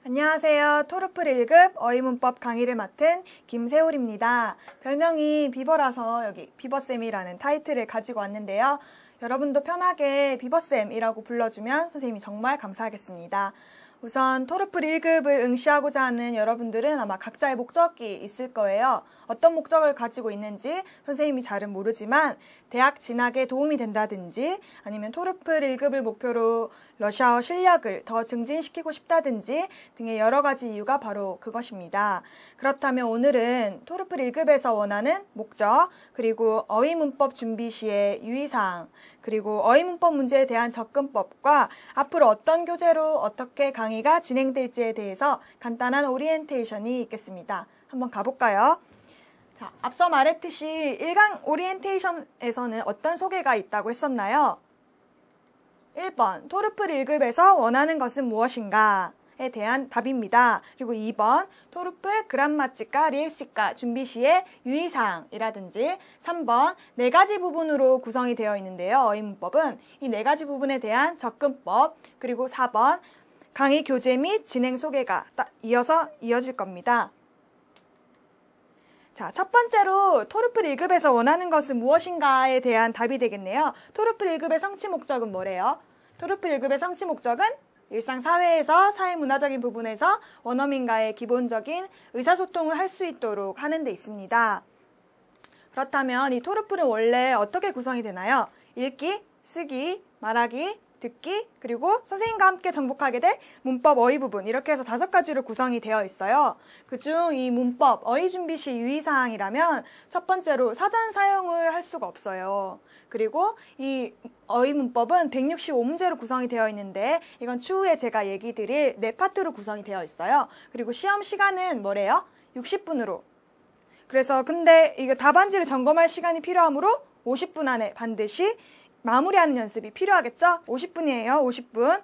안녕하세요. 토르플 1급 어휘문법 강의를 맡은 김세홀입니다. 별명이 비버라서 여기 비버쌤이라는 타이틀을 가지고 왔는데요. 여러분도 편하게 비버쌤이라고 불러주면 선생님이 정말 감사하겠습니다. 우선 토르플 1급을 응시하고자 하는 여러분들은 아마 각자의 목적이 있을 거예요. 어떤 목적을 가지고 있는지 선생님이 잘은 모르지만 대학 진학에 도움이 된다든지 아니면 토르플 1급을 목표로 러시아어 실력을 더 증진시키고 싶다든지 등의 여러 가지 이유가 바로 그것입니다. 그렇다면 오늘은 토르플 1급에서 원하는 목적, 그리고 어휘문법 준비 시의 유의사항, 그리고 어휘문법 문제에 대한 접근법과 앞으로 어떤 교재로 어떻게 강의가 진행될지에 대해서 간단한 오리엔테이션이 있겠습니다. 한번 가볼까요? 자, 앞서 말했듯이 1강 오리엔테이션에서는 어떤 소개가 있다고 했었나요? 1번, 토르플 1급에서 원하는 것은 무엇인가? 에 대한 답입니다. 그리고 2번, 토르플 그람마티카 리엑시카 준비 시의 유의사항이라든지 3번, 4가지 부분으로 구성이 되어 있는데요. 어휘문법은 이 4가지 부분에 대한 접근법, 그리고 4번, 강의 교재 및 진행 소개가 이어질 겁니다. 자, 첫 번째로 토르플 1급에서 원하는 것은 무엇인가에 대한 답이 되겠네요. 토르플 1급의 성취 목적은 뭐래요? 토르플 1급의 성취 목적은 일상사회에서 사회문화적인 부분에서 원어민과의 기본적인 의사소통을 할 수 있도록 하는 데 있습니다. 그렇다면 이 토르플은 원래 어떻게 구성이 되나요? 읽기, 쓰기, 말하기, 듣기, 그리고 선생님과 함께 정복하게 될 문법, 어휘 부분, 이렇게 해서 5가지로 구성이 되어 있어요. 그중 이 문법, 어휘 준비 시 유의사항이라면 첫 번째로 사전 사용을 할 수가 없어요. 그리고 이 어휘 문법은 165문제로 구성이 되어 있는데 이건 추후에 제가 얘기 드릴 4파트로 구성이 되어 있어요. 그리고 시험 시간은 뭐래요? 60분으로. 그래서 근데 이거 답안지를 점검할 시간이 필요하므로 50분 안에 반드시 마무리하는 연습이 필요하겠죠? 50분이에요. 50분.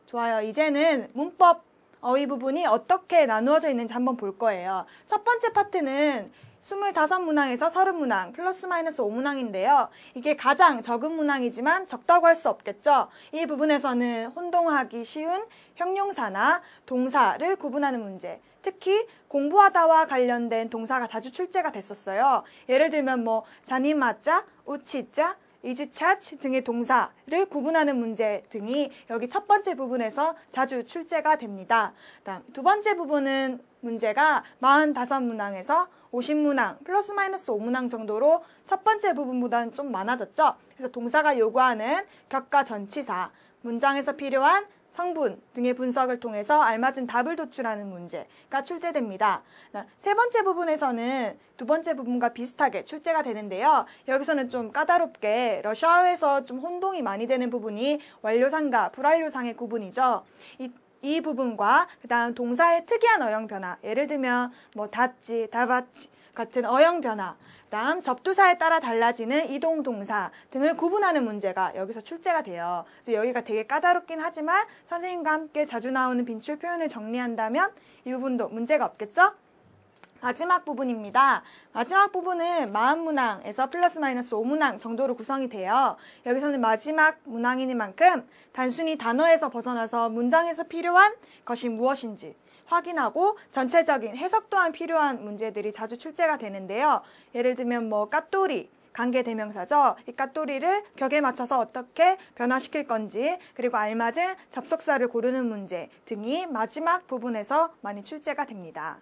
좋아요. 이제는 문법 어휘 부분이 어떻게 나누어져 있는지 한번 볼 거예요. 첫 번째 파트는 25문항에서 30문항, 플러스 마이너스 5문항인데요. 이게 가장 적은 문항이지만 적다고 할 수 없겠죠? 이 부분에서는 혼동하기 쉬운 형용사나 동사를 구분하는 문제, 특히 공부하다와 관련된 동사가 자주 출제가 됐었어요. 예를 들면 자니마짜, 우치짜, 이주차치 등의 동사를 구분하는 문제 등이 여기 첫 번째 부분에서 자주 출제가 됩니다. 다음 두 번째 부분은 문제가 45문항에서 50문항, 플러스 마이너스 5문항 정도로 첫 번째 부분보다는 좀 많아졌죠. 그래서 동사가 요구하는 격과 전치사, 문장에서 필요한 성분 등의 분석을 통해서 알맞은 답을 도출하는 문제가 출제됩니다. 세 번째 부분에서는 두 번째 부분과 비슷하게 출제가 되는데요. 여기서는 좀 까다롭게 러시아어에서 좀 혼동이 많이 되는 부분이 완료상과 불완료상의 구분이죠. 이 부분과 그다음 동사의 특이한 어형 변화, 예를 들면 닿지, 다받지 같은 어형 변화, 그다음 접두사에 따라 달라지는 이동 동사 등을 구분하는 문제가 여기서 출제가 돼요. 그래서 여기가 되게 까다롭긴 하지만 선생님과 함께 자주 나오는 빈출 표현을 정리한다면 이 부분도 문제가 없겠죠? 마지막 부분입니다. 마지막 부분은 40문항에서 플러스 마이너스 5문항 정도로 구성이 돼요. 여기서는 마지막 문항이니만큼 단순히 단어에서 벗어나서 문장에서 필요한 것이 무엇인지 확인하고 전체적인 해석 또한 필요한 문제들이 자주 출제가 되는데요. 예를 들면 까또리, 관계대명사죠. 이 까또리를 격에 맞춰서 어떻게 변화시킬 건지, 그리고 알맞은 접속사를 고르는 문제 등이 마지막 부분에서 많이 출제가 됩니다.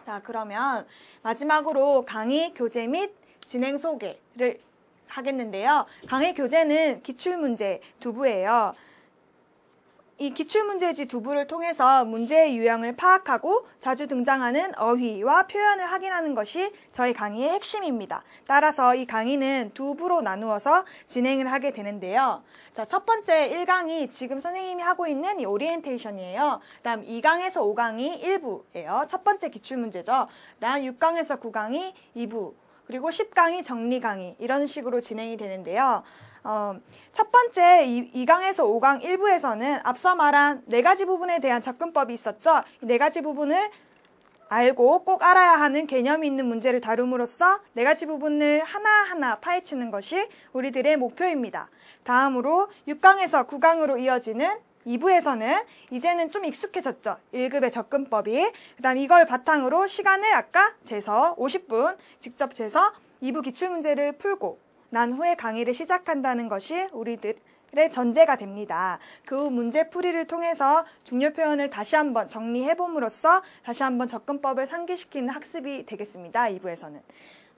자, 그러면 마지막으로 강의 교재 및 진행 소개를 하겠는데요. 강의 교재는 기출문제 2부예요. 이 기출문제지 2부를 통해서 문제의 유형을 파악하고 자주 등장하는 어휘와 표현을 확인하는 것이 저희 강의의 핵심입니다. 따라서 이 강의는 2부로 나누어서 진행을 하게 되는데요. 자, 첫 번째 1강이 지금 선생님이 하고 있는 이 오리엔테이션이에요. 그다음 2강에서 5강이 1부예요. 첫 번째 기출문제죠. 그다음 6강에서 9강이 2부, 그리고 10강이 정리 강의, 이런 식으로 진행이 되는데요. 첫 번째 2강에서 5강 1부에서는 앞서 말한 4가지 부분에 대한 접근법이 있었죠. 이 4가지 부분을 알고 꼭 알아야 하는 개념이 있는 문제를 다룸으로써 4가지 부분을 하나하나 파헤치는 것이 우리들의 목표입니다. 다음으로 6강에서 9강으로 이어지는 2부에서는 이제는 좀 익숙해졌죠. 1급의 접근법이. 그 다음 이걸 바탕으로 시간을 아까 재서 50분 직접 재서 2부 기출문제를 풀고 난 후에 강의를 시작한다는 것이 우리들의 전제가 됩니다. 그 후 문제풀이를 통해서 중요 표현을 다시 한번 정리해봄으로써 다시 한번 접근법을 상기시키는 학습이 되겠습니다. 2부에서는.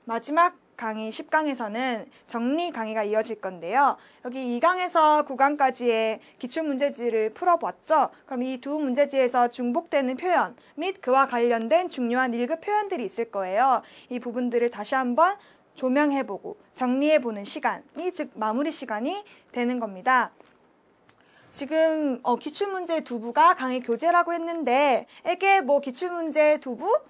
마지막 강의 10강에서는 정리 강의가 이어질 건데요. 여기 2강에서 9강까지의 기출문제지를 풀어봤죠. 그럼 이 두 문제지에서 중복되는 표현 및 그와 관련된 중요한 1급 표현들이 있을 거예요. 이 부분들을 다시 한번 조명해보고 정리해보는 시간이 즉 마무리 시간이 되는 겁니다. 지금 기출문제 두부가 강의 교재라고 했는데 이게 뭐 기출문제 두부?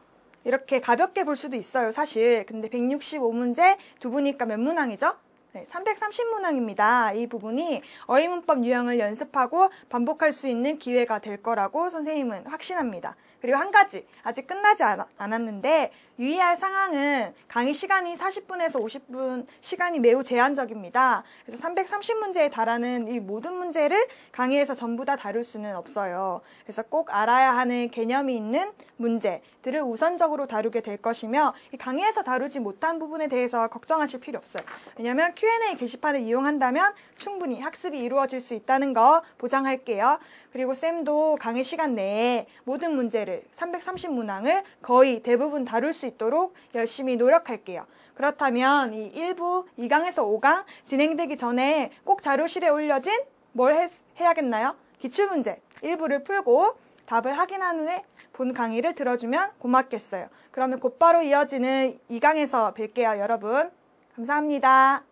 이렇게 가볍게 볼 수도 있어요, 사실. 근데 165문제 두부니까 몇 문항이죠? 네, 330문항입니다. 이 부분이 어휘문법 유형을 연습하고 반복할 수 있는 기회가 될 거라고 선생님은 확신합니다. 그리고 한 가지, 아직 끝나지 않았는데 유의할 상황은 강의 시간이 40분에서 50분 시간이 매우 제한적입니다. 그래서 330문제에 달하는 이 모든 문제를 강의에서 전부 다 다룰 수는 없어요. 그래서 꼭 알아야 하는 개념이 있는 문제들을 우선적으로 다루게 될 것이며 이 강의에서 다루지 못한 부분에 대해서 걱정하실 필요 없어요. 왜냐하면 Q&A 게시판을 이용한다면 충분히 학습이 이루어질 수 있다는 거 보장할게요. 그리고 쌤도 강의 시간 내에 모든 문제를 330문항을 거의 대부분 다룰 수 있도록 열심히 노력할게요. 그렇다면 이 1부 2강에서 5강 진행되기 전에 꼭 자료실에 올려진 뭘 해야겠나요? 기출문제 1부를 풀고 답을 확인한 후에 본 강의를 들어주면 고맙겠어요. 그러면 곧바로 이어지는 2강에서 뵐게요, 여러분. 감사합니다.